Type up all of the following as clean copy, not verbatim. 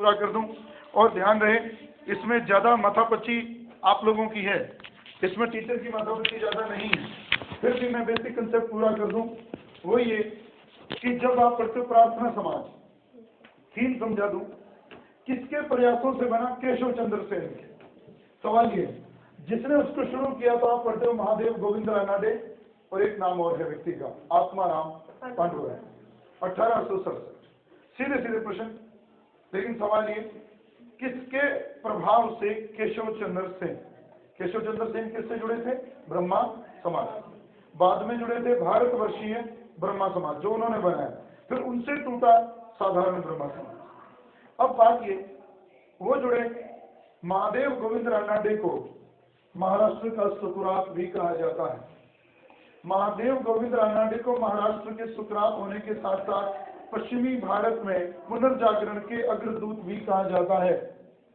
पूरा कर दूं। और ध्यान रहे इसमें ज़्यादा माथापच्ची आप लोगों की है, इसमें टीचर की माथापच्ची ज़्यादा नहीं है। फिर भी मैं बेसिक कंसेप्ट पूरा कर दूं। वो ये कि जब आप पढ़ते हो प्रार्थना समाज, थीम समझा दूं, किसके प्रयासों से बना? केशव चंद्र सेन के। सवाल ये जिसने उसको शुरू किया तो आप पढ़ते हो महादेव गोविंद रानाडे, और एक नाम और है व्यक्ति का, आत्माराम पांडुरंग, 1867। सीधे सीधे प्रश्न। लेकिन सवाल ये किसके प्रभाव से केशव चंद्र सेन? केशव चंद्र सेन किससे जुड़े थे? ब्रह्मा समाज। बाद में जुड़े थे भारतवर्षीय ब्रह्मा समाज जो उन्होंने बनाया, फिर उनसे टूटा साधारण ब्रह्मा समाज। अब बात ये, वो जुड़े महादेव गोविंद रानाडे को महाराष्ट्र का सुकरात भी कहा जाता है। महादेव गोविंद रानाडे को महाराष्ट्र के सुकरात होने के साथ साथ पश्चिमी भारत में पुनर्जागरण के अग्रदूत भी कहा जाता है।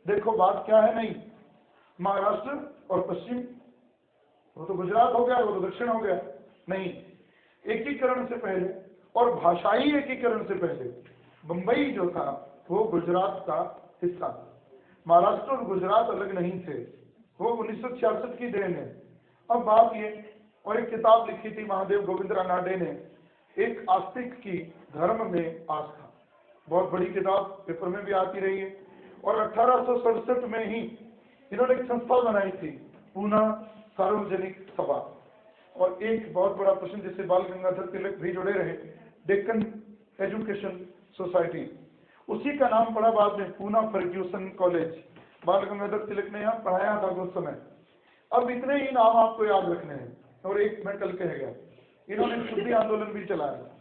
देखो बात क्या है, नहीं महाराष्ट्र और पश्चिम, वो तो गुजरात हो गया, वो तो दक्षिण हो गया, नहीं, एकीकरण से पहले और भाषाई एकीकरण से पहले बंबई जो था वो गुजरात का हिस्सा था। महाराष्ट्र और गुजरात अलग नहीं थे, वो 1966 की देन है। अब बात ये, और एक किताब लिखी थी महादेव गोविंद रानाडे ने, एक आस्तिक की धर्म में आस्था, बहुत बड़ी किताब, पेपर में भी आती रही है। और 1867 में ही इन्होंने एक संस्था बनाई थी, पूना सार्वजनिक सभा। और एक बहुत बड़ा प्रश्न जिससे बाल गंगाधर तिलक भी जुड़े रहे, डेक्कन एजुकेशन सोसाइटी, उसी का नाम पड़ा बाद में पूना फर्ग्यूसन कॉलेज। बाल गंगाधर तिलक ने यहाँ पढ़ाया था उस समय। अब इतने ही नाम आपको याद रखने हैं, और एक मैं कल कह गया, इन्होंने शुद्धि आंदोलन भी चलाया।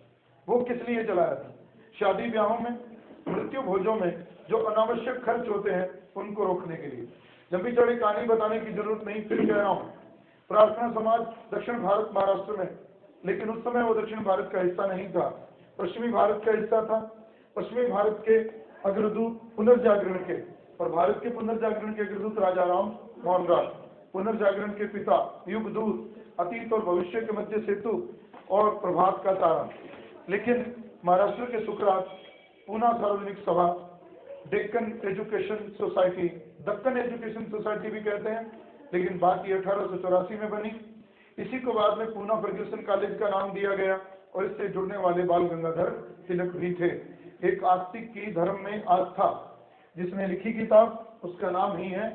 वो किस लिए चलाया था? शादी ब्याहों में, मृत्यु भोजों में जो अनावश्यक खर्च होते हैं उनको रोकने के लिए। लंबी चौड़ी कहानी बताने की जरूरत नहीं, फिर कह रहा हूँ, प्रार्थना समाज दक्षिण भारत महाराष्ट्र में, लेकिन उस समय वो दक्षिण भारत का हिस्सा नहीं था, पश्चिमी भारत का हिस्सा था। पश्चिमी भारत के अग्रदूत पुनर्जागरण के, और भारत के पुनर्जागरण के अग्रदूत राजा राम मोहन राय, पुनर्जागरण के पिता, युगदूत, अतीत और भविष्य के मध्य सेतु और प्रभात का तारा। लेकिन महाराष्ट्र के सुकरात, पूना सार्वजनिक सभा, Deccan education society, Deccan education society भी कहते हैं, लेकिन बात ये 1884 में बनी। इसी को बाद में पूना फर्ग्यूसन कॉलेज का नाम दिया गया, और इससे जुड़ने वाले बाल गंगाधर तिलक भी थे। एक आस्तिक की धर्म में आस्था जिसने लिखी किताब, उसका नाम ही है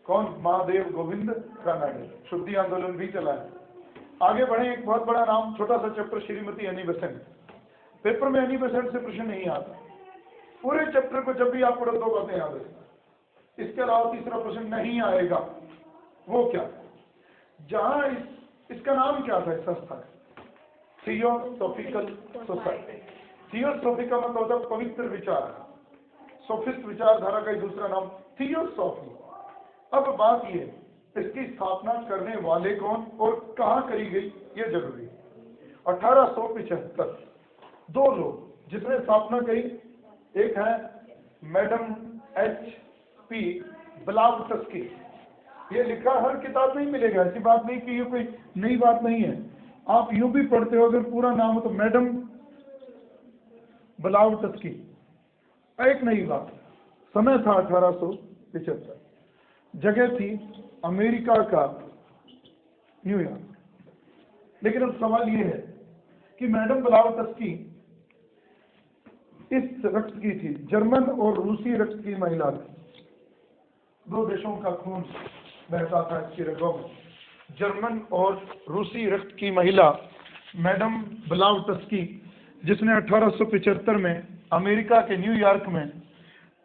कौन? महादेव गोविंद रानाडे। शुद्धि आंदोलन भी चला है। आगे बढ़े, एक बहुत बड़ा नाम, छोटा सा chapter, Shrimati Annie Besant. Paper में एनी बेसेंट से प्रश्न नहीं आता, पूरे चैप्टर को जब भी आप पढ़ो दो बातें याद रखें, इसके अलावा तीसरा प्रश्न नहीं आएगा। वो क्या? जहां इसका नाम क्या था इस संस्था का? Theosophical society. थियोसॉफिकल मतलब होता है पवित्र विचार, सोफिस्ट विचारधारा का ही दूसरा नाम थियोसॉफी। अब बात ये, इसकी स्थापना करने वाले कौन और कहाँ करी गई, ये जरूरी है। 1875 दो लोग जिसने स्थापना करी, एक है मैडम H.P. ब्लावटस्की। ये लिखा हर किताब में ही मिलेगा, ऐसी बात नहीं कि ये कोई नई बात नहीं है, आप यूं भी पढ़ते हो, अगर पूरा नाम हो तो मैडम ब्लावटस्की। एक नई बात, समय था 1875, जगह थी अमेरिका का न्यूयॉर्क। लेकिन अब सवाल ये है कि मैडम ब्लावटस्की इस रक्त की थी, जर्मन और रूसी रक्त की महिला थी। दो देशों का खून बहता था इसकी रगों में। जर्मन और रूसी रक्त की महिला मैडम ब्लावटस्की, जिसने 1875 में अमेरिका के न्यूयॉर्क में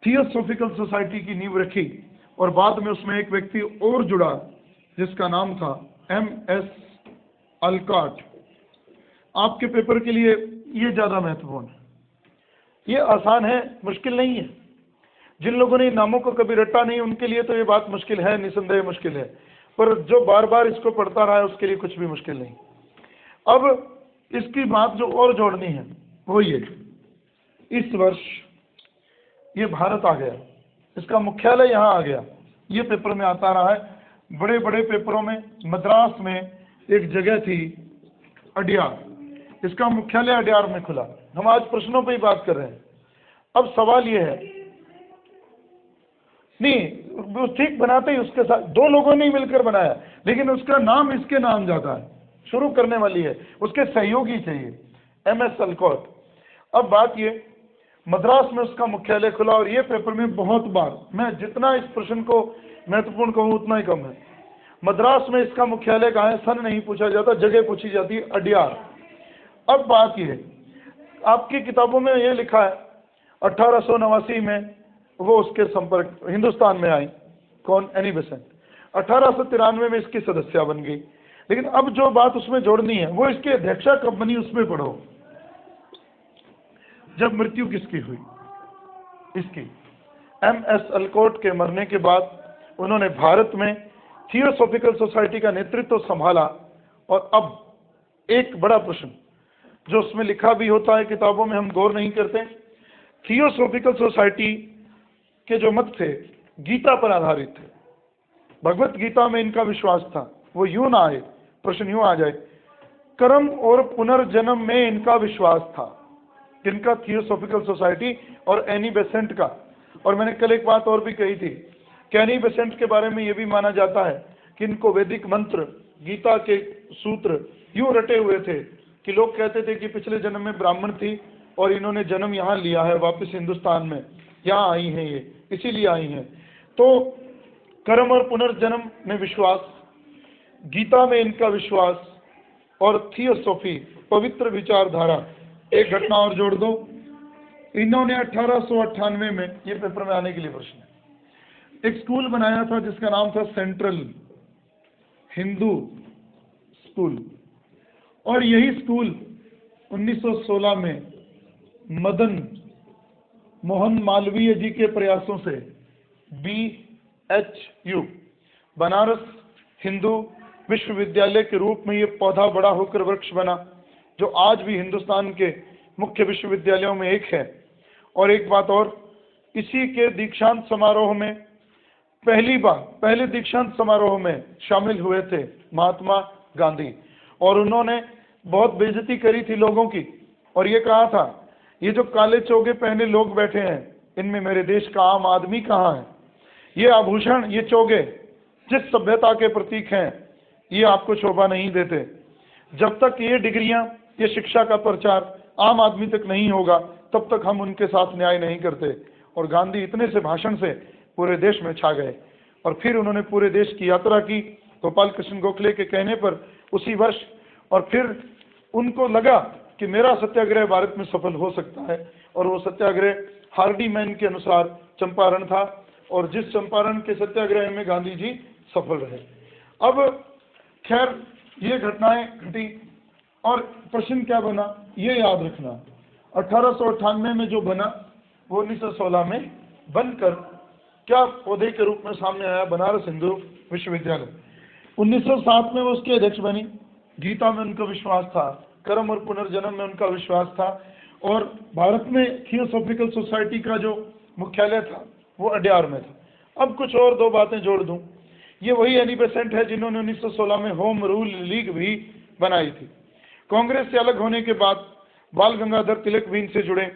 थियोसॉफिकल सोसाइटी की नींव रखी, और बाद में उसमें एक व्यक्ति और जुड़ा जिसका नाम था M.S. अल्कॉट। आपके पेपर के लिए ये ज्यादा महत्वपूर्ण है, ये आसान है, मुश्किल नहीं है। जिन लोगों ने इन नामों को कभी रटा नहीं उनके लिए तो ये बात मुश्किल है, निसंदेह मुश्किल है, पर जो बार बार इसको पढ़ता रहा है उसके लिए कुछ भी मुश्किल नहीं। अब इसकी बात जो और जोड़नी है वो ये, इस वर्ष ये भारत आ गया, इसका मुख्यालय यहाँ आ गया, ये पेपर में आता रहा है। बड़े बड़े पेपरों में मद्रास में एक जगह थी अड्यार, इसका मुख्यालय अड्यार में खुला। हम आज प्रश्नों पे ही बात कर रहे हैं। अब सवाल ये है नहीं, वो ठीक बनाते ही उसके साथ दो लोगों ने ही मिलकर बनाया, लेकिन उसका नाम इसके नाम जाता है, शुरू करने वाली है, उसके सहयोगी चाहिए, MS अल्कोट। अब बात ये, मद्रास में उसका मुख्यालय खुला, और ये पेपर में बहुत बार, मैं जितना इस प्रश्न को महत्वपूर्ण कहूँ उतना ही कम है। मद्रास में इसका मुख्यालय कहाँ है, सन नहीं पूछा जाता, जगह पूछी जाती है, अड्यार। अब बात ये, आपकी किताबों में ये लिखा है 1889 में वो उसके संपर्क हिंदुस्तान में आई, कौन, एनी बेसेंट। 1893 में इसकी सदस्या बन गई। लेकिन अब जो बात उसमें जोड़नी है वो इसकी अध्यक्षा कब बनी, उसमें पढ़ो, जब मृत्यु किसकी हुई, इसकी। MS अल्कोट के मरने के बाद उन्होंने भारत में थियोसॉफिकल सोसाइटी का नेतृत्व संभाला। और अब एक बड़ा प्रश्न जो उसमें लिखा भी होता है, किताबों में हम गौर नहीं करते, थियोसॉफिकल सोसाइटी के जो मत थे गीता पर आधारित थे, भगवत गीता में इनका विश्वास था। वो यूं ना आए, प्रश्न यूं आ जाए, कर्म और पुनर्जन्म में इनका विश्वास था, किनका, थियोसॉफिकल सोसाइटी और एनी बेसेंट का। और मैंने कल एक बात और भी कही थी कि एनी बेसेंट के बारे में यह भी माना जाता है कि इनको वैदिक मंत्र, गीता के सूत्र यूं रटे हुए थे कि लोग कहते थे कि पिछले जन्म में ब्राह्मण थी और इन्होंने जन्म यहाँ लिया है, वापस हिंदुस्तान में यहाँ आई हैं, ये इसीलिए आई हैं। तो कर्म और पुनर्जन्म में विश्वास, गीता में इनका विश्वास, और थियोसॉफी, पवित्र विचारधारा। एक घटना और जोड़ दो, इन्होंने 1898 में, ये पेपर में आने के लिए प्रश्न है, एक स्कूल बनाया था जिसका नाम था सेंट्रल हिंदू स्कूल। और यही स्कूल 1916 में मदन मोहन मालवीय जी के प्रयासों से BHU, बनारस हिंदू विश्वविद्यालय के रूप में ये पौधा बड़ा होकर वृक्ष बना, जो आज भी हिंदुस्तान के मुख्य विश्वविद्यालयों में एक है। और एक बात और, इसी के दीक्षांत समारोह में पहले दीक्षांत समारोह में शामिल हुए थे महात्मा गांधी, और उन्होंने बहुत बेइज्जती करी थी लोगों की, और ये कहा था, ये जो काले चोगे पहने लोग बैठे हैं, इनमें मेरे देश का आम आदमी कहाँ है? ये आभूषण, ये चोगे जिस सभ्यता के प्रतीक हैं, ये आपको शोभा नहीं देते। जब तक ये डिग्रियां, ये शिक्षा का प्रचार आम आदमी तक नहीं होगा, तब तक हम उनके साथ न्याय नहीं करते। और गांधी इतने से भाषण से पूरे देश में छा गए। और फिर उन्होंने पूरे देश की यात्रा की गोपाल कृष्ण गोखले के कहने पर उसी वर्ष, और फिर उनको लगा कि मेरा सत्याग्रह भारत में सफल हो सकता है। और वो सत्याग्रह हार्डी मैन के अनुसार चंपारण था, और जिस चंपारण के सत्याग्रह में गांधी जी सफल रहे। अब खैर ये घटनाएं घटी, और प्रश्न क्या बना ये याद रखना, 1898 में जो बना वो 1916 में बनकर क्या पौधे के रूप में सामने आया, बनारस हिंदू विश्वविद्यालय। 1907 में वो उसके अध्यक्ष बनी। गीता में उनका विश्वास था, कर्म और पुनर्जन्म में उनका विश्वास था, और भारत में थियोसॉफिकल सोसाइटी का जो मुख्यालय था वो अड्यार में था। अब कुछ और दो बातें जोड़ दूं, ये वही एनी बेसेंट है जिन्होंने 1916 में होम रूल लीग भी बनाई थी। कांग्रेस से अलग होने के बाद बाल गंगाधर तिलक भी इनसे जुड़े,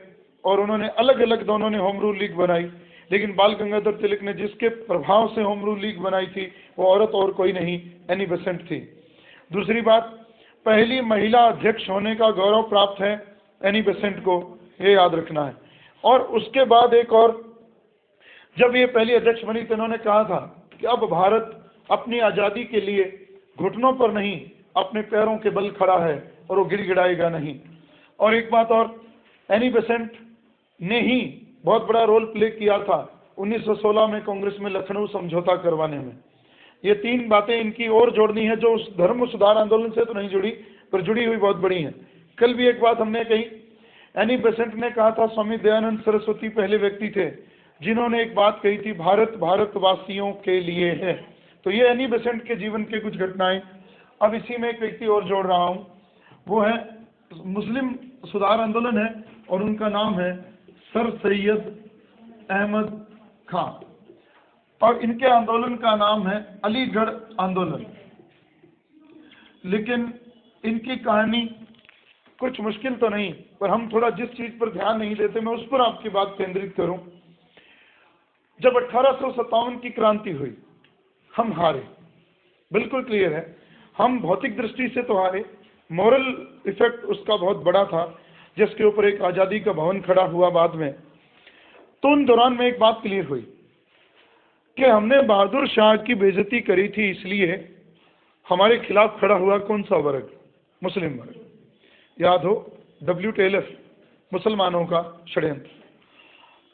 और उन्होंने अलग अलग दोनों ने होम रूल लीग बनाई। लेकिन बाल गंगाधर तिलक ने जिसके प्रभाव से होम रूल लीग बनाई थी वो औरत और कोई नहीं, एनी बेसेंट थी। दूसरी बात, पहली महिला अध्यक्ष होने का गौरव प्राप्त है एनी बेसेंट को, ये याद रखना है। और उसके बाद एक और, जब ये पहली अध्यक्ष बनी तो उन्होंने कहा था कि अब भारत अपनी आज़ादी के लिए घुटनों पर नहीं, अपने पैरों के बल खड़ा है, और वो गिड़गिड़ाएगा नहीं। और एक बात और, एनी बेसेंट ने ही बहुत बड़ा रोल प्ले किया था 1916 में कांग्रेस में लखनऊ समझौता करवाने में। ये तीन बातें इनकी और जोड़नी है, जो उस धर्म सुधार आंदोलन से तो नहीं जुड़ी, पर जुड़ी हुई बहुत बड़ी हैं। कल भी एक बात हमने कही, एनी बेसेंट ने कहा था स्वामी दयानंद सरस्वती पहले व्यक्ति थे जिन्होंने एक बात कही थी, भारत भारतवासियों के लिए है। तो ये एनी बेसेंट के जीवन के कुछ घटनाएं। अब इसी में एक व्यक्ति और जोड़ रहा हूँ, वो है मुस्लिम सुधार आंदोलन है, और उनका नाम है सर सैयद अहमद खां, और इनके आंदोलन का नाम है अलीगढ़ आंदोलन। लेकिन इनकी कहानी कुछ मुश्किल तो नहीं, पर हम थोड़ा जिस चीज पर ध्यान नहीं देते, मैं उस पर आपकी बात केंद्रित करूं। जब 1857 की क्रांति हुई, हम हारे, बिल्कुल क्लियर है। हम भौतिक दृष्टि से तो हारे, मॉरल इफेक्ट उसका बहुत बड़ा था, जिसके ऊपर एक आज़ादी का भवन खड़ा हुआ बाद में। तो उन दौरान में एक बात क्लियर हुई कि हमने बहादुर शाह की बेइज्जती करी थी, इसलिए हमारे खिलाफ खड़ा हुआ कौन सा वर्ग? मुस्लिम वर्ग। याद हो WTLF, मुसलमानों का षड्यंत्र।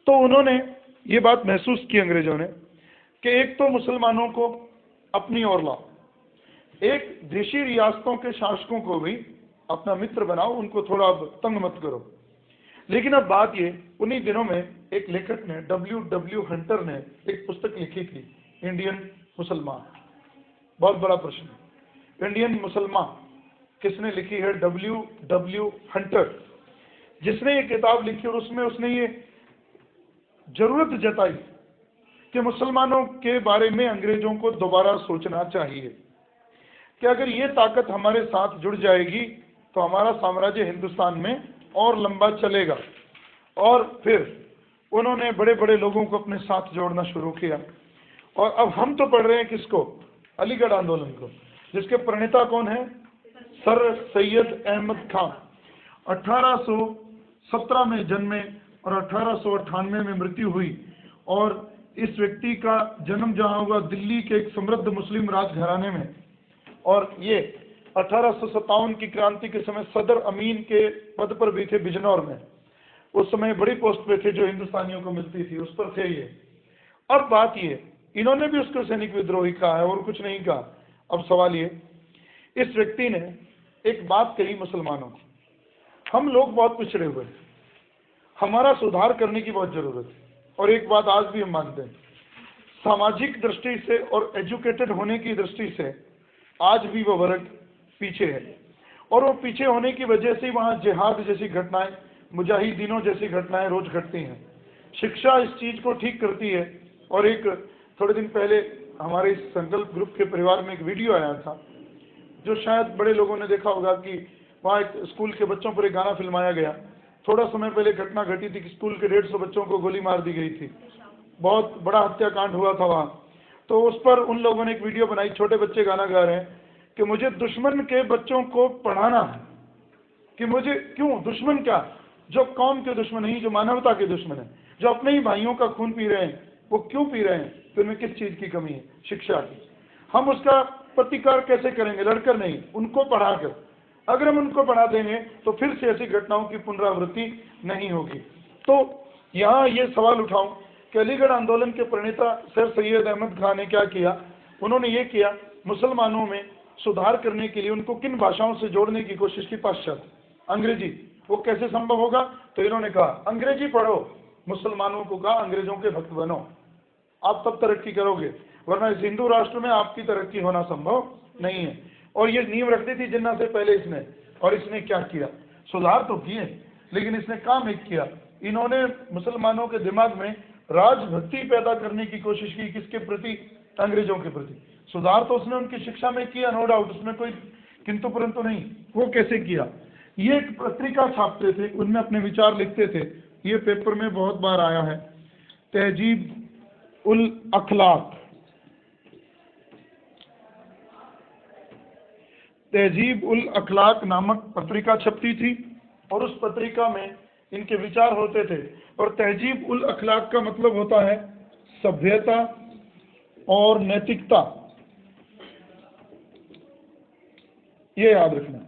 तो उन्होंने ये बात महसूस की अंग्रेजों ने कि एक तो मुसलमानों को अपनी ओर लाओ, एक देशी रियासतों के शासकों को भी अपना मित्र बनाओ, उनको थोड़ा अब तंग मत करो। लेकिन अब बात ये, उन्हीं दिनों में एक लेखक ने, W हंटर ने एक पुस्तक लिखी थी, इंडियन मुसलमान। बहुत बड़ा प्रश्न, इंडियन मुसलमान किसने लिखी है? W हंटर, जिसने ये किताब लिखी और उसमें उसने ये जरूरत जताई कि मुसलमानों के बारे में अंग्रेजों को दोबारा सोचना चाहिए कि अगर ये ताकत हमारे साथ जुड़ जाएगी तो हमारा साम्राज्य हिंदुस्तान में और लंबा चलेगा। और फिर उन्होंने बड़े बड़े लोगों को अपने साथ जोड़ना शुरू किया। और अब हम तो पढ़ रहे हैं किसको? अलीगढ़ आंदोलन को, जिसके प्रणेता कौन है? सर सैयद अहमद खान। 1817 में जन्मे और 1898 में मृत्यु हुई। और इस व्यक्ति का जन्म जहां हुआ, दिल्ली के एक समृद्ध मुस्लिम राजघराने में। और ये 1857 की क्रांति के समय सदर अमीन के पद पर भी थे बिजनौर में। उस समय बड़ी पोस्ट पे थे जो हिंदुस्तानियों को मिलती थी, उस पर थे ये। अब बात ये, इन्होंने भी उसको सैनिक विद्रोही कहा है और कुछ नहीं कहा। अब सवाल ये, इस व्यक्ति ने एक बात कही मुसलमानों को, हम लोग बहुत पिछड़े हुए हैं, हमारा सुधार करने की बहुत जरूरत है। और एक बात आज भी हम मानते हैं, सामाजिक दृष्टि से और एजुकेटेड होने की दृष्टि से आज भी वो वर्ग पीछे है। और वो पीछे होने की वजह से वहाँ जिहाद जैसी घटनाएं, मुजाहिदीनों जैसी घटनाएं रोज घटती हैं। शिक्षा इस चीज को ठीक करती है। और एक थोड़े दिन पहले हमारे इस संकल्प ग्रुप के परिवार में एक वीडियो आया था, जो शायद बड़े लोगों ने देखा होगा, कि वहाँ एक स्कूल के बच्चों पर एक गाना फिल्माया गया। थोड़ा समय पहले घटना घटी थी कि स्कूल के 150 बच्चों को गोली मार दी गई थी, बहुत बड़ा हत्याकांड हुआ था वहाँ। तो उस पर उन लोगों ने एक वीडियो बनाई, छोटे बच्चे गाना गा रहे हैं कि मुझे दुश्मन के बच्चों को पढ़ाना है। कि मुझे क्यों? दुश्मन क्या? जो कौम के दुश्मन नहीं, जो मानवता के दुश्मन है, जो अपने ही भाइयों का खून पी रहे हैं, वो क्यों पी रहे हैं? तो इनमें किस चीज की कमी है? शिक्षा की। हम उसका प्रतिकार कैसे करेंगे? लड़कर नहीं, उनको पढ़ाकर। अगर हम उनको पढ़ा देंगे तो फिर से ऐसी घटनाओं की पुनरावृत्ति नहीं होगी। तो यहाँ ये सवाल उठाऊं कि अलीगढ़ आंदोलन के प्रणेता सर सैयद अहमद खान ने क्या किया? उन्होंने ये किया, मुसलमानों में सुधार करने के लिए उनको किन भाषाओं से जोड़ने की कोशिश की? पाश्चात्य, अंग्रेजी। वो कैसे संभव होगा? तो इन्होंने कहा अंग्रेजी पढ़ो, मुसलमानों को कहा अंग्रेजों के भक्त बनो, आप तब तरक्की करोगे, वरना इस हिंदू राष्ट्र में आपकी तरक्की होना संभव नहीं है। और ये नींव रख दी थी जिन्ना से पहले इसने। और इसने क्या किया? सुधार तो किए, लेकिन इसने काम एक किया, इन्होंने मुसलमानों के दिमाग में राजभक्ति पैदा करने की कोशिश की। किसके प्रति? अंग्रेजों के प्रति। सुधार तो उसने उनकी शिक्षा में किया, नो डाउट, उसमें कोई किंतु परंतु नहीं। वो कैसे किया? ये एक पत्रिका छापते थे, उनमें अपने विचार लिखते थे। ये पेपर में बहुत बार आया है, तहजीब उल अखलाक। तहजीब उल अखलाक नामक पत्रिका छपती थी और उस पत्रिका में इनके विचार होते थे। और तहजीब उल अखलाक का मतलब होता है सभ्यता और नैतिकता, ये याद रखना।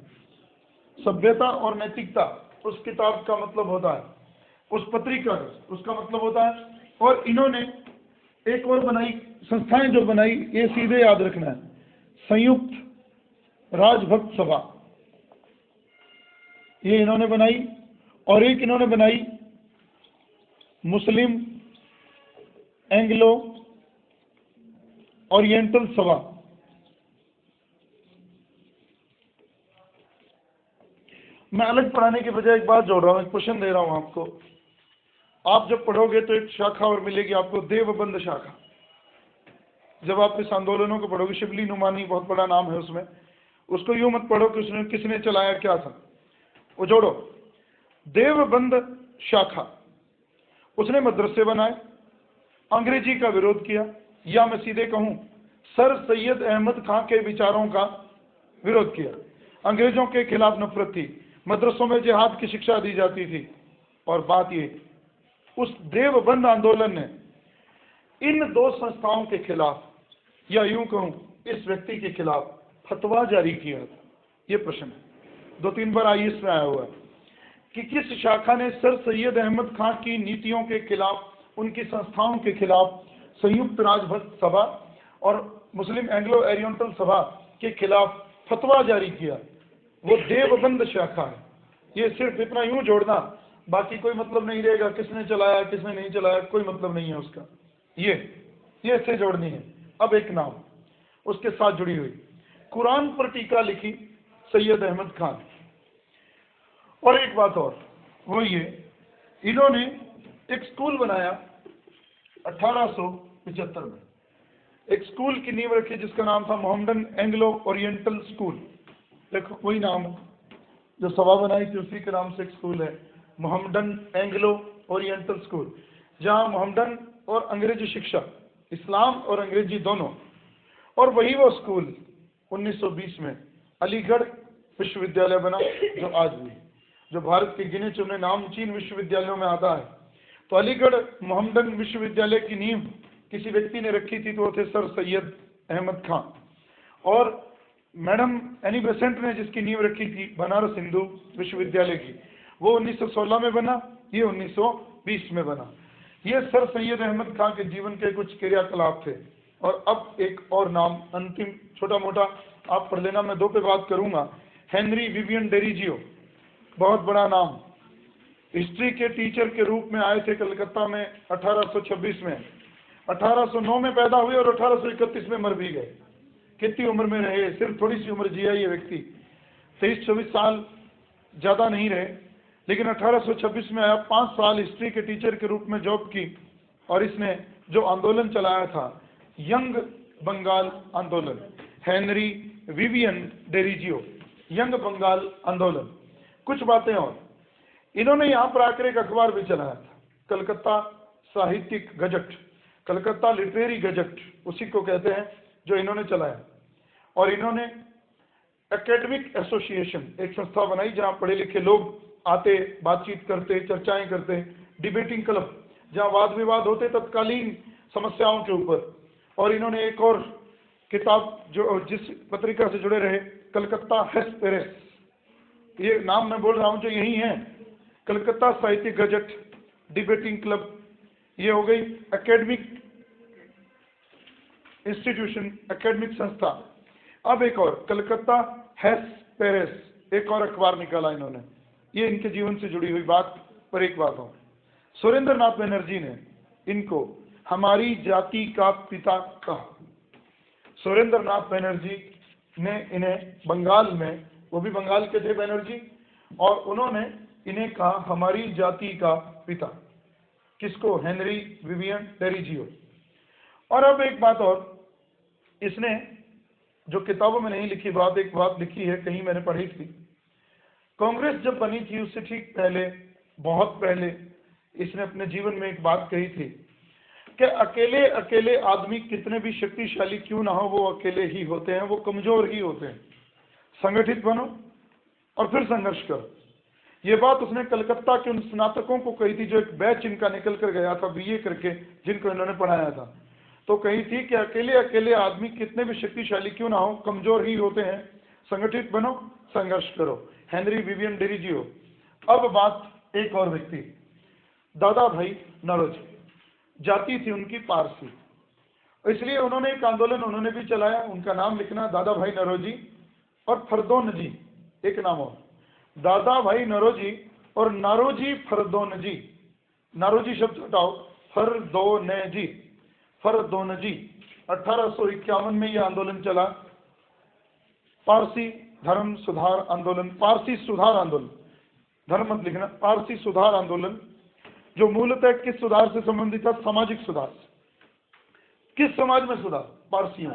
सभ्यता और नैतिकता उस किताब का मतलब होता है, उस पत्रिका का उसका मतलब होता है। और इन्होंने एक और बनाई, संस्थाएं जो बनाई, ये सीधे याद रखना है, संयुक्त राजभक्त सभा, ये इन्होंने बनाई। और एक इन्होंने बनाई मुस्लिम एंग्लो ओरिएंटल सभा। मैं अलग पढ़ाने के बजाय एक बात जोड़ रहा हूँ, एक क्वेश्चन दे रहा हूँ आपको। आप जब पढ़ोगे तो एक शाखा और मिलेगी आपको, देवबंद शाखा। जब आप इस आंदोलनों को पढ़ोगे, शिबली नुमानी बहुत बड़ा नाम है उसमें, उसको यूं मत पढ़ो कि उसने किसने चलाया क्या था, वो जोड़ो। देवबंद शाखा, उसने मदरसे बनाए, अंग्रेजी का विरोध किया, या मैं सीधे कहूं सर सैयद अहमद खां के विचारों का विरोध किया। अंग्रेजों के खिलाफ नफरत थी, मदरसों में जिहाद की शिक्षा दी जाती थी। और बात ये, उस देवबंद आंदोलन ने इन दो संस्थाओं के खिलाफ, या यूं कहूं इस व्यक्ति के खिलाफ फतवा जारी किया था। ये प्रश्न है, 2-3 बार आईएएस में आया हुआ है कि किस शाखा ने सर सैयद अहमद खां की नीतियों के खिलाफ, उनकी संस्थाओं के खिलाफ संयुक्त राजभक्त सभा और मुस्लिम एंग्लो ओरिएंटल सभा के खिलाफ फतवा जारी किया। वो देवबंद शाखा है। ये सिर्फ इतना यूं जोड़ना, बाकी कोई मतलब नहीं रहेगा, किसने चलाया किसने नहीं चलाया कोई मतलब नहीं है उसका। ये से जोड़नी है। अब एक नाम उसके साथ जुड़ी हुई, कुरान पर टीका लिखी सैयद अहमद खान। और एक बात और, वो ये, इन्होंने एक स्कूल बनाया 1875 में, एक स्कूल की नींव रखी जिसका नाम था मोहम्मदन एंग्लो ओरिएंटल स्कूल। देखो वही नाम है जो सभा बनाई थी, उसी के नाम से एक स्कूल है, मोहम्मदन एंग्लो ओरिएंटल स्कूल, जहां मोहम्मदन और अंग्रेजी शिक्षा, इस्लाम और अंग्रेजी दोनों। और वही वो स्कूल 1920 में अलीगढ़ विश्वविद्यालय बना, जो आज भी, जो भारत के गिने चुने नामचीन विश्वविद्यालयों में आता है। तो अलीगढ़ मोहम्मदन विश्वविद्यालय की नींव किसी व्यक्ति ने रखी थी, तो वो थे सर सैयद अहमद खां। और मैडम एनी बेसेंट ने जिसकी नींव रखी थी बनारस हिंदू विश्वविद्यालय की, वो 1916 में बना, ये 1920 में बना। ये सर सैयद अहमद खां के जीवन के कुछ क्रियाकलाप थे। और अब एक और नाम, अंतिम छोटा मोटा आप पढ़ लेना, मैं 2 पे बात करूंगा। हेनरी विवियन डेरिजियो, बहुत बड़ा नाम, हिस्ट्री के टीचर के रूप में आए थे कलकत्ता में 1826 में। 1809 में पैदा हुए और 1831 में मर भी गए। कितनी उम्र में रहे, सिर्फ थोड़ी सी उम्र जिया ये व्यक्ति, 23-24 साल, ज़्यादा नहीं रहे। लेकिन 1826 में आया, 5 साल हिस्ट्री के टीचर के रूप में जॉब की। और इसने जो आंदोलन चलाया था, यंग बंगाल आंदोलन, हेनरी विवियन डेरिजियो, यंग बंगाल आंदोलन। कुछ बातें और, इन्होंने यहाँ पर आकर एक अखबार भी चलाया था, कलकत्ता साहित्यिक गजट, कलकत्ता लिटरेरी गजट, उसी को कहते हैं जो इन्होंने चलाया। और इन्होंने एकेडमिक एसोसिएशन, एक संस्था बनाई जहाँ पढ़े लिखे लोग आते, बातचीत करते, चर्चाएं करते, डिबेटिंग क्लब, जहाँ वाद विवाद होते तत्कालीन समस्याओं के ऊपर। और इन्होंने एक और किताब, जो जिस पत्रिका से जुड़े रहे, कलकत्ता हेस्पेरेस, ये नाम मैं बोल रहा हूँ जो यही है, कलकत्ता साहित्यिक गजट, डिबेटिंग क्लब, ये हो गई एकेडमिक इंस्टीट्यूशन, एकेडमिक संस्था। अब एक और, कलकत्ता हेस्पेरेस, एक और अखबार निकाला इन्होंने। ये इनके जीवन से जुड़ी हुई बात। पर एक बात हो, सुरेंद्र नाथ बनर्जी ने इनको हमारी जाति का पिता कहा। सुरेंद्र नाथ बनर्जी ने इन्हें बंगाल में, वो भी बंगाल के थे बनर्जी, और उन्होंने इन्हें कहा हमारी जाति का पिता। किसको? हेनरी विवियन डेरिजियो। और अब एक बात और, इसने जो किताबों में नहीं लिखी बात, एक बात लिखी है, कहीं मैंने पढ़ी थी। कांग्रेस जब बनी थी उससे ठीक पहले, बहुत पहले, इसने अपने जीवन में एक बात कही थी कि अकेले अकेले आदमी कितने भी शक्तिशाली क्यों ना हो, वो अकेले ही होते हैं, वो कमजोर ही होते हैं। संगठित बनो और फिर संघर्ष करो। ये बात उसने कलकत्ता के उन स्नातकों को कही थी जो एक बैच इनका निकल कर गया था बीए करके, जिनको इन्होंने पढ़ाया था। तो कही थी कि अकेले अकेले आदमी कितने भी शक्तिशाली क्यों ना हो, कमजोर ही होते हैं। संगठित बनो, संघर्ष करो। हेनरी विवियन डेरिजियो। अब बात एक और व्यक्ति, दादा भाई नौरोजी। जाति थी उनकी पारसी, इसलिए उन्होंने एक आंदोलन उन्होंने भी चलाया। उनका नाम लिखना, दादा भाई नौरोजी और फरदोनजी, एक नाम हो, दादा भाई नौरोजी और नारोजी फरदोनजी। नारोजी शब्द हटाओ, फरदोनजी, फरदोनजी। 1851 में यह आंदोलन चला, पारसी धर्म सुधार आंदोलन, पारसी सुधार आंदोलन, धर्म मत लिखना, पारसी सुधार आंदोलन, जो मूलतः किस सुधार से संबंधित था? सामाजिक सुधार। किस समाज में सुधार? पारसियों।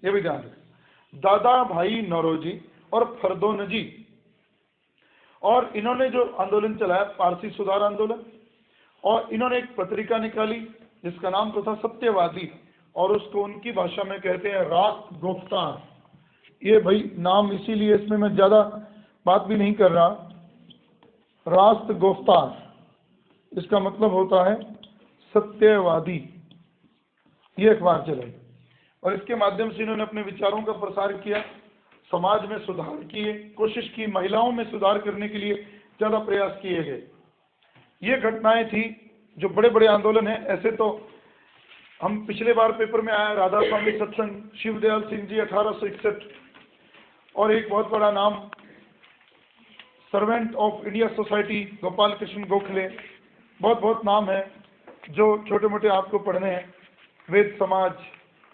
ये भी ध्यान रखें। दादा भाई नौरोजी और फरदोनजी, और इन्होंने जो आंदोलन चलाया पारसी सुधार आंदोलन, और इन्होंने एक पत्रिका निकाली जिसका नाम तो था सत्यवादी, और उसको उनकी भाषा में कहते हैं रास्त गुफ्तार। ये भाई नाम इसीलिए, इसमें मैं ज़्यादा बात भी नहीं कर रहा। रास्त गुफ्तार इसका मतलब होता है सत्यवादी। ये अखबार चलाई और इसके माध्यम से इन्होंने अपने विचारों का प्रसार किया, समाज में सुधार किए, कोशिश की, महिलाओं में सुधार करने के लिए ज़्यादा प्रयास किए गए। ये घटनाएं थी जो बड़े बड़े आंदोलन हैं। ऐसे तो हम पिछले बार पेपर में आया राधा स्वामी सत्संग, शिवदयाल सिंह जी 1861, और एक बहुत बड़ा नाम servant of India society Gopal Krishna Gokhale, बहुत बहुत नाम है जो छोटे मोटे आपको पढ़ने हैं। वेद समाज,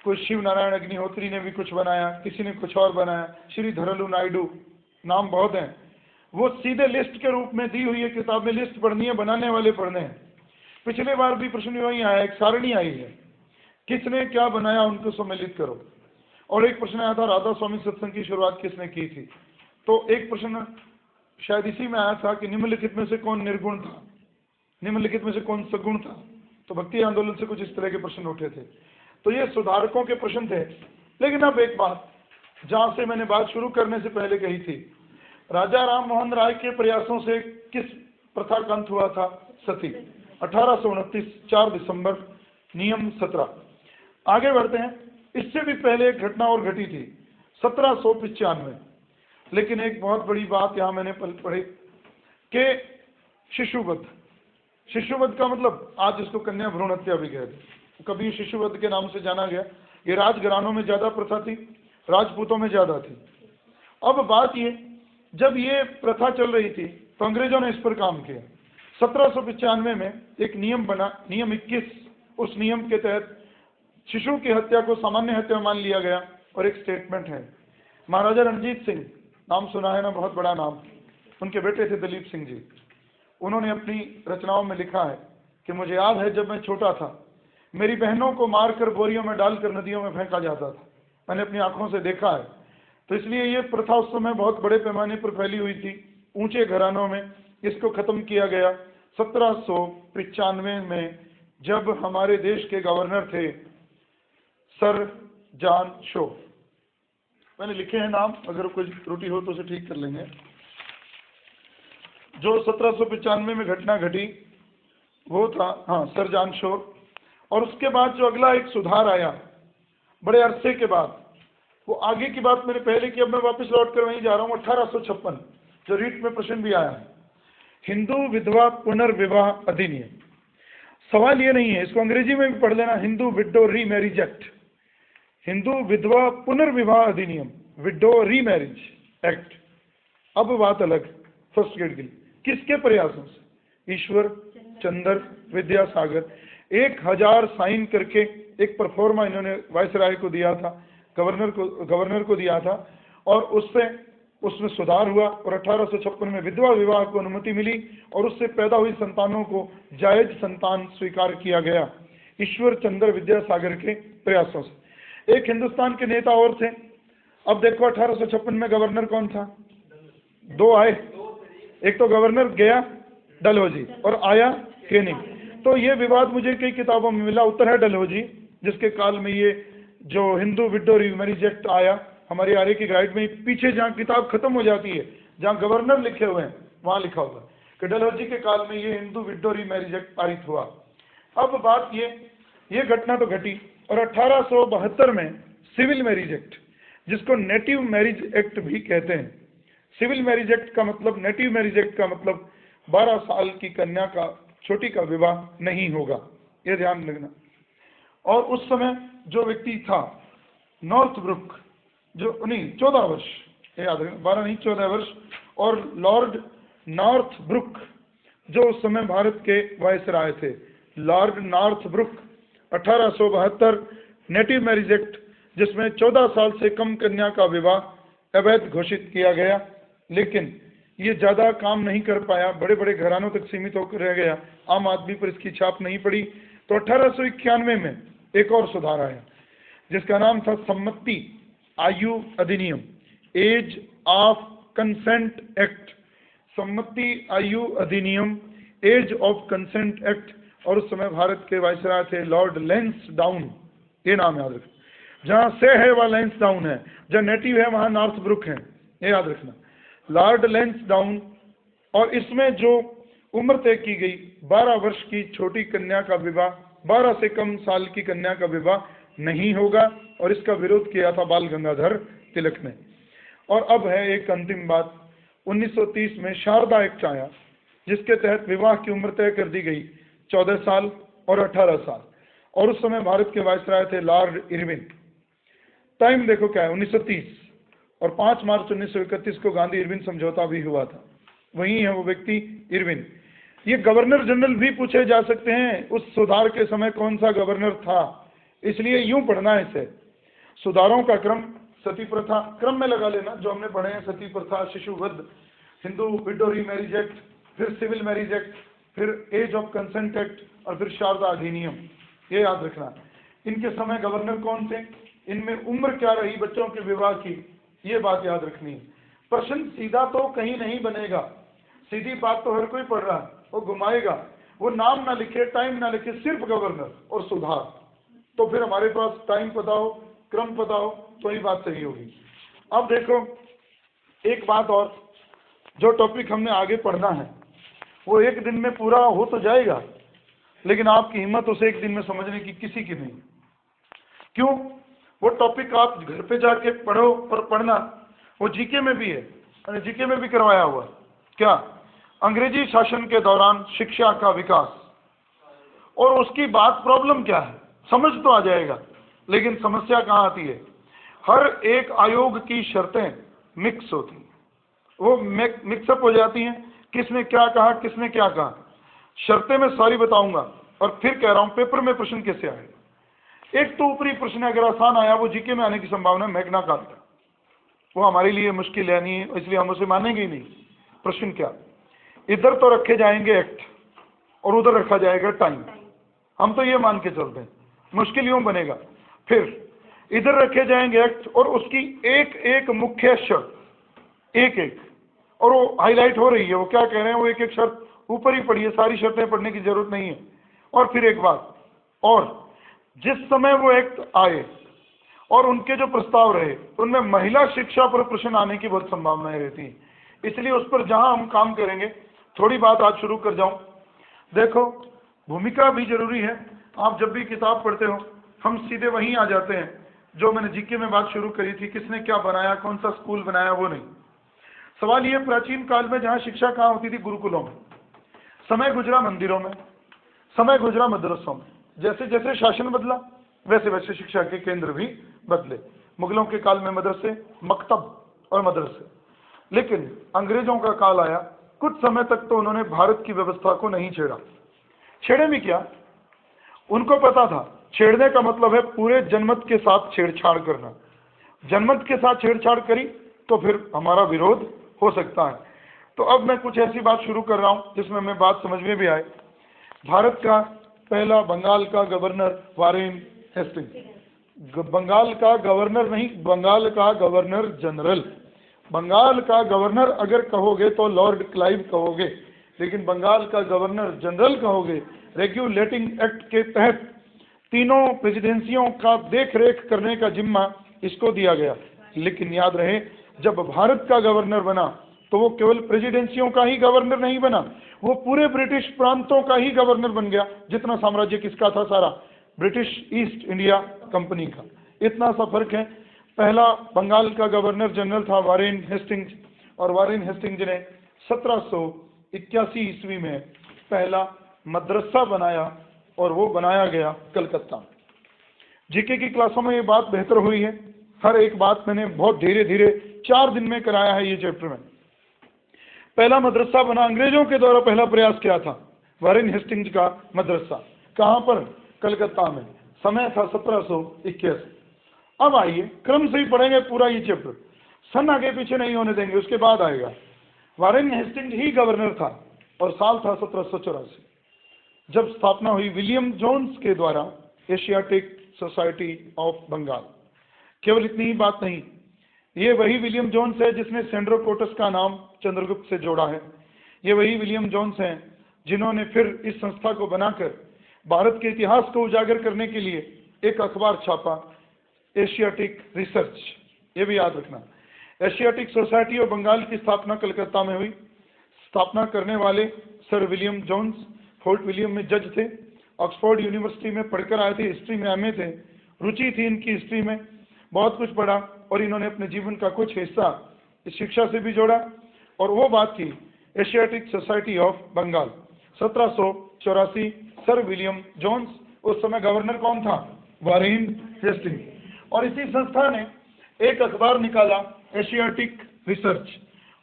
कोई शिव नारायण अग्निहोत्री ने भी कुछ बनाया, किसी ने कुछ और बनाया, श्री धरलू नायडू, नाम बहुत हैं। वो सीधे लिस्ट के रूप में दी हुई है किताब में, लिस्ट पढ़नी है, बनाने वाले पढ़ने हैं। पिछले बार भी प्रश्न वही आया, एक सारणी आई है, किसने क्या बनाया उनको सम्मिलित करो। और एक प्रश्न आया था राधा स्वामी सत्संग की शुरुआत किसने की थी। तो एक प्रश्न शायद इसी में आया था कि निम्नलिखित में से कौन निर्गुण था, निम्नलिखित में से कौन सगुण था। तो भक्ति आंदोलन से कुछ इस तरह के प्रश्न उठे थे। तो ये सुधारकों के प्रश्न थे। लेकिन अब एक बात जहाँ से मैंने बात शुरू करने से पहले कही थी, राजा राम मोहन राय के प्रयासों से किस प्रथा का अंत हुआ था? सती, 1829 4 दिसंबर, नियम 17। आगे बढ़ते हैं। इससे भी पहले एक घटना और घटी थी 1795। लेकिन एक बहुत बड़ी बात यहाँ मैंने पढ़ी कि शिशुवध। शिशुवध का मतलब आज इसको कन्या भ्रूण हत्या भी कहते हैं, कभी शिशुवध के नाम से जाना गया। ये राजघरानों में ज़्यादा प्रथा थी, राजपूतों में ज़्यादा थी। अब बात ये, जब ये प्रथा चल रही थी तो अंग्रेजों ने इस पर काम किया। 1795 में एक नियम बना, नियम 21। उस नियम के तहत शिशु की हत्या को सामान्य हत्या मान लिया गया। और एक स्टेटमेंट है, महाराजा रणजीत सिंह, नाम सुना है ना, बहुत बड़ा नाम, उनके बेटे थे दलीप सिंह जी। उन्होंने अपनी रचनाओं में लिखा है कि मुझे याद है जब मैं छोटा था, मेरी बहनों को मारकर बोरियों में डालकर नदियों में फेंका जाता था। मैंने अपनी आंखों से देखा है। तो इसलिए ये प्रथा उस समय बहुत बड़े पैमाने पर फैली हुई थी, ऊंचे घरानों में। इसको खत्म किया गया 1795 में, जब हमारे देश के गवर्नर थे सर जॉन शो। मैंने लिखे हैं नाम, अगर कुछ त्रुटि हो तो उसे ठीक कर लेंगे। जो 1795 में घटना घटी वो था, हाँ, सर जॉन शो। और उसके बाद जो अगला एक सुधार आया बड़े अरसे के बाद, वो आगे की बात मैंने पहले की, अब मैं वापस लौट कर वहीं जा रहा हूँ। 1856, जो रीट में प्रश्न भी आया है, हिंदू विधवा पुनर्विवाह अधिनियम। सवाल ये नहीं है, इसको अंग्रेजी में भी पढ़ लेना, Hindu window remarriage act, Hindu विधवा पुनर्विवाह अधिनियम, विडो रीमैरिज एक्ट। अब बात अलग, फर्स्ट ग्रेड के लिए किसके प्रयासों से? ईश्वर चंद्र विद्यासागर। 1000 साइन करके एक परफॉर्मा इन्होंने वायसराय को दिया था, गवर्नर को दिया था, और उसमें सुधार हुआ। और 1856 में विधवा विवाह को अनुमति मिली और उससे पैदा हुई संतानों को जायज संतान स्वीकार किया गया, ईश्वर चंद्र विद्यासागर के प्रयासों से। एक हिंदुस्तान के नेता और थे। अब देखो 1856 में गवर्नर कौन था? 2 आए, एक तो गवर्नर गया डलहौजी और आया केनिंग। तो ये विवाद मुझे कई किताबों में मिला। उत्तर है डलहौजी, जिसके काल में ये जो हिंदू विडो रीमैरिज एक्ट आया, हमारी आर्य की गाइड में पीछे जहाँ किताब खत्म हो जाती है, जहाँ गवर्नर लिखे हुए हैं, वहाँ लिखा हुआ है कि डलहौजी के काल में ये हिंदू विडो रीमैरिज एक्ट पारित हुआ। अब बात ये घटना तो घटी। और 1872 में सिविल मैरिज एक्ट, जिसको नेटिव मैरिज एक्ट भी कहते हैं। सिविल मैरिज एक्ट का मतलब, नेटिव मैरिज एक्ट का मतलब 12 साल की कन्या का, छोटी का विवाह नहीं होगा, ये ध्यान रखना। और उस समय जो व्यक्ति था नॉर्थब्रुक, जो नहीं 14 वर्ष, ये याद रखना, 12 नहीं 14 वर्ष, और लॉर्ड नॉर्थब्रुक जो उस समय भारत के वायसराय थे, Lord Northbrook. 1872 native marriage act, जिसमें 14 साल से कम कन्या का विवाह अवैध घोषित किया गया। लेकिन ये ज़्यादा काम नहीं कर पाया, बड़े बड़े घरानों तक सीमित होकर रह गया, आम आदमी पर इसकी छाप नहीं पड़ी। तो 1891 में एक और सुधार आया, जिसका नाम था सम्मति आयु अधिनियम, एज ऑफ कंसेंट एक्ट। सम्मति आयु अधिनियम, एज ऑफ कंसेंट एक्ट और उस समय भारत के वायसराय थे लॉर्ड लैंसडाउन, ये नाम याद रखना। जहाँ से है वहाँ लैंसडाउन है, जहाँ नेटिव है वहाँ नॉर्थब्रुक है, ये याद रखना, लॉर्ड लैंसडाउन। और इसमें जो उम्र तय की गई 12 वर्ष की छोटी कन्या का विवाह, 12 से कम साल की कन्या का विवाह नहीं होगा, और इसका विरोध किया था बाल गंगाधर तिलक ने। और अब है एक अंतिम बात, 1930 में शारदा एक्ट आया, जिसके तहत विवाह की उम्र तय कर दी गई 14 साल और 18 साल, और उस समय भारत के वायसराय थे लॉर्ड इरविन। टाइम देखो क्या है, 1930, और 5 मार्च 1931 को गांधी इरविन समझौता भी हुआ था। वही है वो व्यक्ति इरविन। ये गवर्नर जनरल भी पूछे जा सकते हैं, उस सुधार के समय कौन सा गवर्नर था, इसलिए यूं पढ़ना है इसे। सुधारों का क्रम, सती प्रथा क्रम में लगा लेना, जो हमने पढ़े हैं, सती प्रथा, शिशुवध, हिंदू विडो रीमैरिज एक्ट, फिर सिविल मैरिज एक्ट, फिर एज ऑफ कंसेंट एक्ट, और फिर शारदा अधिनियम, ये याद रखना। इनके समय गवर्नर कौन थे, इनमें उम्र क्या रही बच्चों के विवाह की, ये बात याद रखनी है। प्रश्न सीधा तो कहीं नहीं बनेगा, सीधी बात तो हर कोई पढ़ रहा है, वो घुमाएगा, वो नाम ना लिखे, टाइम ना लिखे, सिर्फ गवर्नर और सुधार, तो फिर हमारे पास टाइम पता हो, क्रम पता हो, तो ही बात सही होगी। अब देखो एक बात और, जो टॉपिक हमने आगे पढ़ना है वो एक दिन में पूरा हो तो जाएगा, लेकिन आपकी हिम्मत उसे एक दिन में समझने की किसी की नहीं। क्यों? वो टॉपिक आप घर पे जाके पढ़ो, और पढ़ना वो जीके में भी है, और जीके में भी करवाया हुआ है। क्या? अंग्रेजी शासन के दौरान शिक्षा का विकास, और उसकी बात प्रॉब्लम क्या है समझ तो आ जाएगा, लेकिन समस्या कहाँ आती है, हर एक आयोग की शर्तें मिक्स होती हैं, वो मिक्सअप हो जाती हैं, किसने क्या कहा, किसने क्या कहा। शर्तें मैं सारी बताऊंगा, और फिर कह रहा हूं पेपर में प्रश्न कैसे आए। एक तो ऊपरी प्रश्न अगर आसान आया, वो जीके में आने की संभावना है, मैग्ना कार्टा, वो हमारे लिए मुश्किल है नहीं, इसलिए हम उसे मानेंगे ही नहीं। प्रश्न क्या, इधर तो रखे जाएंगे एक्ट और उधर रखा जाएगा टाइम, हम तो ये मान के चलते हैं, मुश्किल यूं बनेगा। फिर इधर रखे जाएंगे एक्ट और उसकी एक एक मुख्य शर्त, एक एक, और वो हाईलाइट हो रही है, वो क्या कह रहे हैं, वो एक एक शर्त ऊपर ही पढ़िए, सारी शर्तें पढ़ने की जरूरत नहीं है। और फिर एक बात और, जिस समय वो एक्ट आए और उनके जो प्रस्ताव रहे, उनमें महिला शिक्षा पर प्रश्न आने की बहुत संभावनाएं रहती हैं, इसलिए उस पर जहां हम काम करेंगे। थोड़ी बात आज शुरू कर जाऊं। देखो भूमिका भी जरूरी है, आप जब भी किताब पढ़ते हो हम सीधे वहीं आ जाते हैं, जो मैंने जीके में बात शुरू करी थी, किसने क्या बनाया, कौन सा स्कूल बनाया, वो नहीं। सवाल ये, प्राचीन काल में जहाँ शिक्षा कहाँ होती थी, गुरुकुलों में। समय गुजरा मंदिरों में, समय गुजरा मदरसों में, जैसे जैसे शासन बदला वैसे वैसे शिक्षा के केंद्र भी बदले। मुगलों के काल में मदरसे, मकतब और मदरसे, लेकिन अंग्रेजों का काल आया, कुछ समय तक तो उन्होंने भारत की व्यवस्था को नहीं छेड़ा। छेड़े भी क्या, उनको पता था छेड़ने का मतलब है पूरे जनमत के साथ छेड़छाड़ करना। जनमत के साथ छेड़छाड़ करी तो फिर हमारा विरोध हो सकता है। तो अब मैं कुछ ऐसी बात शुरू कर रहा हूं जिसमें मैं बात समझ में भी आए। भारत का पहला बंगाल का गवर्नर वारेन हेस्टिंग्स, बंगाल का गवर्नर नहीं, बंगाल का गवर्नर जनरल। बंगाल का गवर्नर अगर कहोगे तो लॉर्ड क्लाइव कहोगे, लेकिन बंगाल का गवर्नर जनरल कहोगे। रेगुलेटिंग एक्ट के तहत तीनों प्रेसिडेंसियों का देख रेख करने का जिम्मा इसको दिया गया। लेकिन याद रहे, जब भारत का गवर्नर बना तो वो केवल प्रेसिडेंसियों का ही गवर्नर नहीं बना, वो पूरे ब्रिटिश प्रांतों का ही गवर्नर बन गया। जितना साम्राज्य किसका था, सारा ब्रिटिश ईस्ट इंडिया कंपनी का। इतना सा फर्क है। पहला बंगाल का गवर्नर जनरल था वारेन हेस्टिंग्स, और वारेन हेस्टिंग्स ने 1781 ईस्वी में पहला मदरसा बनाया, और वो बनाया गया कलकत्ता। जीके की क्लासों में ये बात बेहतर हुई है, हर एक बात मैंने बहुत धीरे धीरे 4 दिन में कराया है ये चैप्टर में। पहला मदरसा बना, अंग्रेजों के द्वारा पहला प्रयास किया था वारेन हेस्टिंग्स का मदरसा। कहाँ पर? कलकत्ता में। समय था 1781। अब आइए क्रम से ही पढ़ेंगे पूरा ये चैप्टर, सन आगे पीछे नहीं होने देंगे, उसके बाद आएगा। वारेन हेस्टिंग्स ही गवर्नर था, और साल था 1784, जब स्थापना हुई विलियम जोन्स के द्वारा एशियाटिक सोसाइटी ऑफ बंगाल। केवल इतनी ही बात नहीं, ये वही विलियम जोन्स है जिसने सेंड्रोकोटस का नाम चंद्रगुप्त से जोड़ा है। ये वही विलियम जोन्स हैं जिन्होंने फिर इस संस्था को बनाकर भारत के इतिहास को उजागर करने के लिए एक अखबार छापा, एशियाटिक रिसर्च। ये भी याद रखना। एशियाटिक सोसाइटी ऑफ बंगाल की स्थापना कलकत्ता में हुई। स्थापना करने वाले sir William Jones Fort William में जज थे। ऑक्सफोर्ड यूनिवर्सिटी में पढ़कर आए थे, हिस्ट्री में एमए थे, रुचि थी इनकी हिस्ट्री में, बहुत कुछ पढ़ा और इन्होंने अपने जीवन का कुछ हिस्सा इस शिक्षा से भी जोड़ा। और वो बात थी Asiatic Society of Bengal. 1784 sir William Jones, उस समय गवर्नर कौन था? Warren Hastings. और इसी संस्था ने एक अखबार निकाला, एशियाटिक रिसर्च।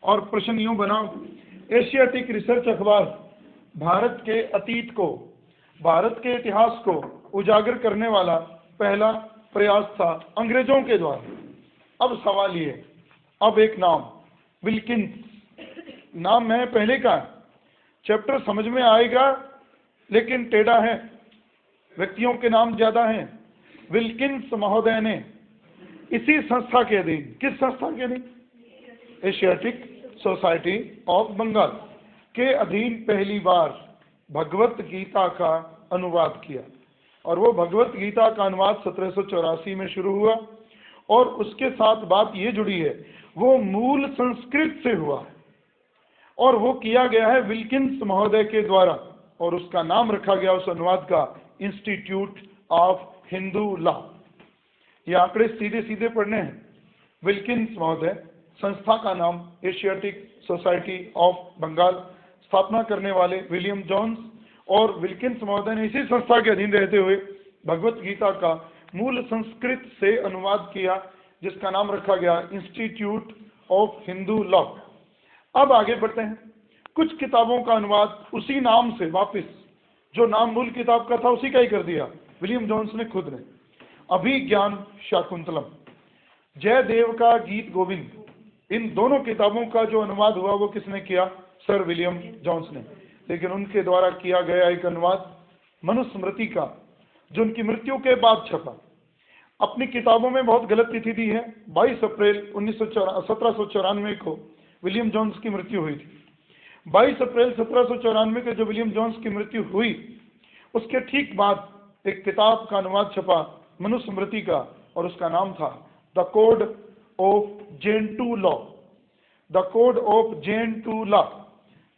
और प्रश्न यूं बनाओ, एशियाटिक रिसर्च अखबार भारत के अतीत को, भारत के इतिहास को उजागर करने वाला पहला प्रयास था अंग्रेजों के द्वारा। अब सवाल ये, अब एक नाम विल्किंस, नाम मैं पहले का, चैप्टर समझ में आएगा लेकिन टेढ़ा है, व्यक्तियों के नाम ज्यादा हैं। विल्किंस महोदय ने इसी संस्था के अधीन, किस संस्था के अधीन? एशियाटिक सोसाइटी ऑफ बंगाल के अधीन पहली बार भगवत गीता का अनुवाद किया। और वो भगवत गीता का अनुवाद 1784 में शुरू हुआ। और उसके साथ बात ये जुड़ी है, वो मूल संस्कृत से हुआ और वो किया गया है विल्किंस महोदय के द्वारा। और उसका नाम रखा गया उस अनुवाद का इंस्टीट्यूट ऑफ हिंदू लॉ। ये आंकड़े सीधे सीधे पढ़ने हैं। विल्किंस महोदय, संस्था का नाम एशियाटिक सोसाइटी ऑफ बंगाल, स्थापना करने वाले विलियम जोन्स। और विल्किंस महोदय ने इसी संस्था के अधीन रहते हुए भगवत गीता का मूल संस्कृत से अनुवाद किया, जिसका नाम रखा गया इंस्टीट्यूट ऑफ हिंदू लॉ। अब आगे बढ़ते हैं। कुछ किताबों का अनुवाद उसी नाम से वापस, जो नाम मूल किताब का था उसी का ही कर दिया विलियम जोन्स ने खुद ने। अभिज्ञान शाकुंतलम, जयदेव का गीत गोविंद, इन दोनों किताबों का जो अनुवाद हुआ वो किसने किया? सर विलियम जोन्स ने। लेकिन उनके द्वारा किया गया एक अनुवाद मनुस्मृति का, जो उनकी मृत्यु के बाद छपा, अपनी किताबों में बहुत गलत तिथि दी है। 22 अप्रैल 1794 को विलियम जोन्स की मृत्यु हुई थी। 22 अप्रैल 1794 को जो विलियम जोन्स की मृत्यु हुई, उसके ठीक बाद एक किताब का अनुवाद छपा मनुस्मृति का, और उसका नाम था the code of Gentoo law. The code of Gentoo law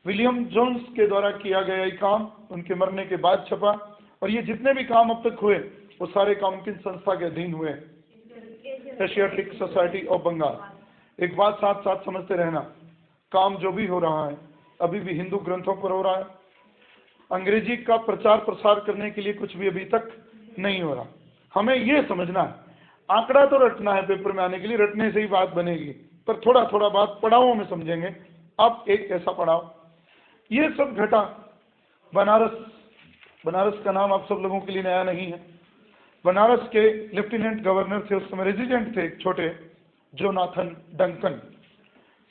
William Jones के द्वारा किया गया एक काम उनके मरने के बाद छपा। और ये जितने भी काम अब तक हुए वो सारे काम किन संस्था के अधीन हुए? Asiatic Society of Bengal. एक बात साथ साथ समझते रहना, काम जो भी हो रहा है अभी भी हिंदू ग्रंथों पर हो रहा है। अंग्रेजी का प्रचार प्रसार करने के लिए कुछ भी अभी तक नहीं हो रहा। हमें ये समझना है, आंकड़ा तो रटना है पेपर में आने के लिए, रटने से ही बात बनेगी, पर थोड़ा थोड़ा बात पड़ावों में समझेंगे। अब एक ऐसा पड़ाव, ये सब घटा बनारस। बनारस का नाम आप सब लोगों के लिए नया नहीं है। बनारस के लेफ्टिनेंट गवर्नर थे, उस समय रेजिडेंट थे एक छोटे, जोनाथन डंकन।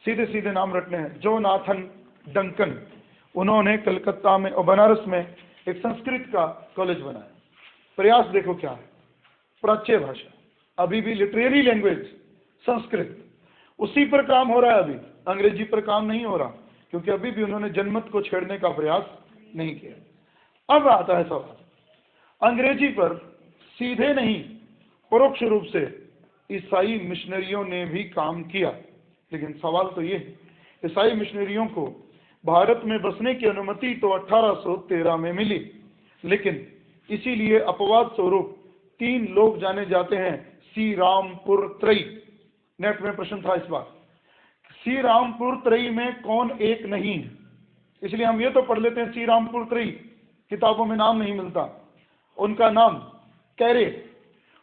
सीधे सीधे नाम रटने हैं, जोनाथन डंकन। उन्होंने कलकत्ता में और बनारस में एक संस्कृत का कॉलेज बनाया। प्रयास देखो क्या है, प्राच्य भाषा, अभी भी लिटरेरी लैंग्वेज संस्कृत, उसी पर काम हो रहा है अभी, अंग्रेजी पर काम नहीं हो रहा, क्योंकि अभी भी उन्होंने जनमत को छेड़ने का प्रयास नहीं किया। अब आता है सवाल, अंग्रेजी पर सीधे नहीं परोक्ष रूप से ईसाई मिशनरियों ने भी काम किया। लेकिन सवाल तो ये है, ईसाई मिशनरियों को भारत में बसने की अनुमति तो 1813 में मिली, लेकिन इसीलिए अपवाद स्वरूप 3 लोग जाने जाते हैं, श्री रामपुर त्रयी। नेट में प्रश्न था इस बार, श्री रामपुर त्रयी में कौन एक नहीं है? इसलिए हम ये तो पढ़ लेते हैं श्री रामपुर त्रयी, किताबों में नाम नहीं मिलता। उनका नाम Carey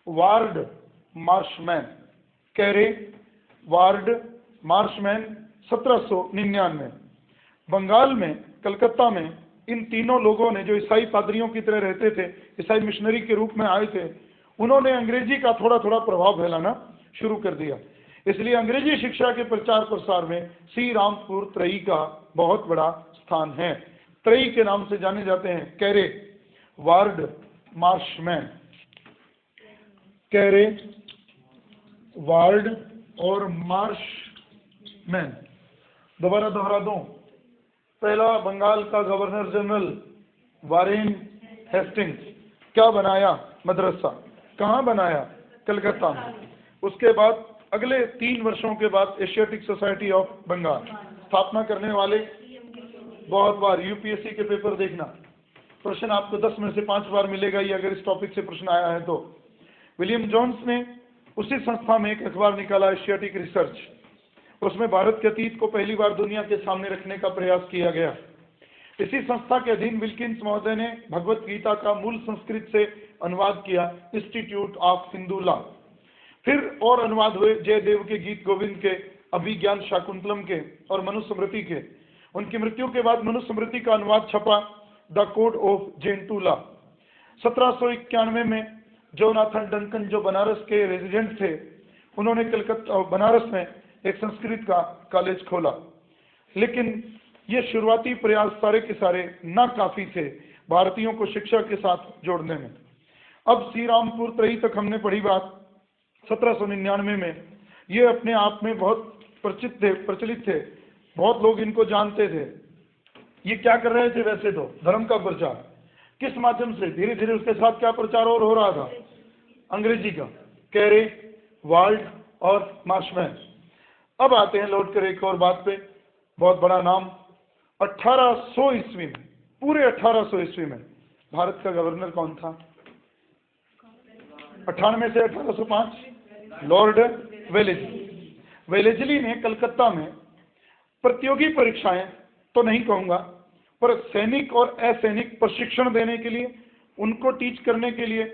Ward Marshman, Carey Ward Marshman, 1799। Bengal में, कलकत्ता में इन तीनों लोगों ने, जो ईसाई पादरियों की तरह रहते थे, ईसाई मिशनरी के रूप में आए थे, उन्होंने अंग्रेजी का थोड़ा थोड़ा प्रभाव फैलाना शुरू कर दिया। इसलिए अंग्रेजी शिक्षा के प्रचार प्रसार में श्री रामपुर त्रयी का बहुत बड़ा स्थान है। त्रयी के नाम से जाने जाते हैं कैरे वार्ड मार्शमैन, कैरे वार्ड और मार्शमैन। दोबारा दोहरा दूं, पहला बंगाल का गवर्नर जनरल वारेन हेस्टिंग्स। क्या बनाया? मदरसा। कहाँ बनाया? कलकत्ता में। उसके बाद अगले 3 वर्षों के बाद एशियाटिक सोसाइटी ऑफ बंगाल स्थापना करने वाले, बहुत बार यूपीएससी के पेपर देखना, प्रश्न आपको 10 में से 5 बार मिलेगा ही अगर इस टॉपिक से प्रश्न आया है तो। विलियम जोन्स ने उसी संस्था में एक अखबार निकाला, एशियाटिक रिसर्च। उसमें भारत के अतीत को पहली बार दुनिया के सामने रखने का प्रयास किया गया। इसी संस्था के अधीन विल्किंस महोदय ने भगवत गीता का मूल संस्कृत से अनुवाद किया, इंस्टीट्यूट ऑफ हिंदू लॉ। फिर और अनुवाद हुए जयदेव के गीत गोविंद के, अभिज्ञान शाकुंतलम के और मनुस्मृति के। उनकी मृत्यु के बाद मनुस्मृति का अनुवाद छपा, the code of Gentoo law. 1791 में जोनाथन डंकन, जो बनारस के रेजिडेंट थे, उन्होंने कलकत्ता बनारस में एक संस्कृत का कॉलेज खोला। लेकिन ये शुरुआती प्रयास सारे के सारे नाकाफी थे भारतीयों को शिक्षा के साथ जोड़ने में। अब श्री रामपुर त्रयी तक हमने पढ़ी बात। 1799 में ये अपने आप में बहुत प्रचलित थे, बहुत लोग इनको जानते थे। ये क्या कर रहे थे? वैसे तो धर्म का प्रचार, किस माध्यम से? धीरे धीरे उसके साथ क्या प्रचार और हो रहा था? अंग्रेजी का, कैरे, वाल्ट और मार्शमैन। अब आते हैं लौट कर एक और बात पे, बहुत बड़ा नाम। 1800 ईस्वी में, पूरे 1800 ईस्वी में भारत का गवर्नर कौन था? 98 से 1805, लॉर्ड वेलेस्ली। वेलेस्ली ने कलकत्ता में प्रतियोगी परीक्षाएं तो नहीं कहूंगा, पर सैनिक और असैनिक प्रशिक्षण देने के लिए, उनको टीच करने के लिए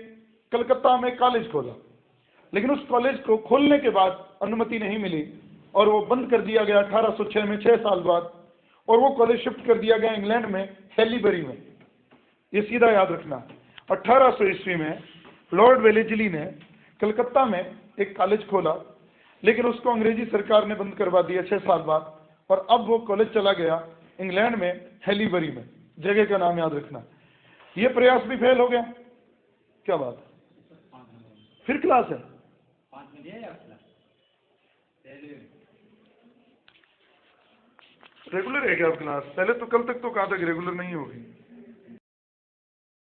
कलकत्ता में कॉलेज खोला। लेकिन उस कॉलेज को खोलने के बाद अनुमति नहीं मिली और वो बंद कर दिया गया 1806 में, 6 साल बाद। और वो कॉलेज शिफ्ट कर दिया गया इंग्लैंड में, हैलीबरी में। ये सीधा याद रखना। 1800 ईस्वी में लॉर्ड वेलेस्ली ने कलकत्ता में एक कॉलेज खोला, लेकिन उसको अंग्रेजी सरकार ने बंद करवा दिया 6 साल बाद। और अब वो कॉलेज चला गया इंग्लैंड में, हैलीबरी में। जगह का नाम याद रखना। ये प्रयास भी फेल हो गया। क्या बात? फिर क्लास है? रेगुलर है क्या अब क्लास? पहले तो कल तक तो कहा था कि रेगुलर नहीं होगी।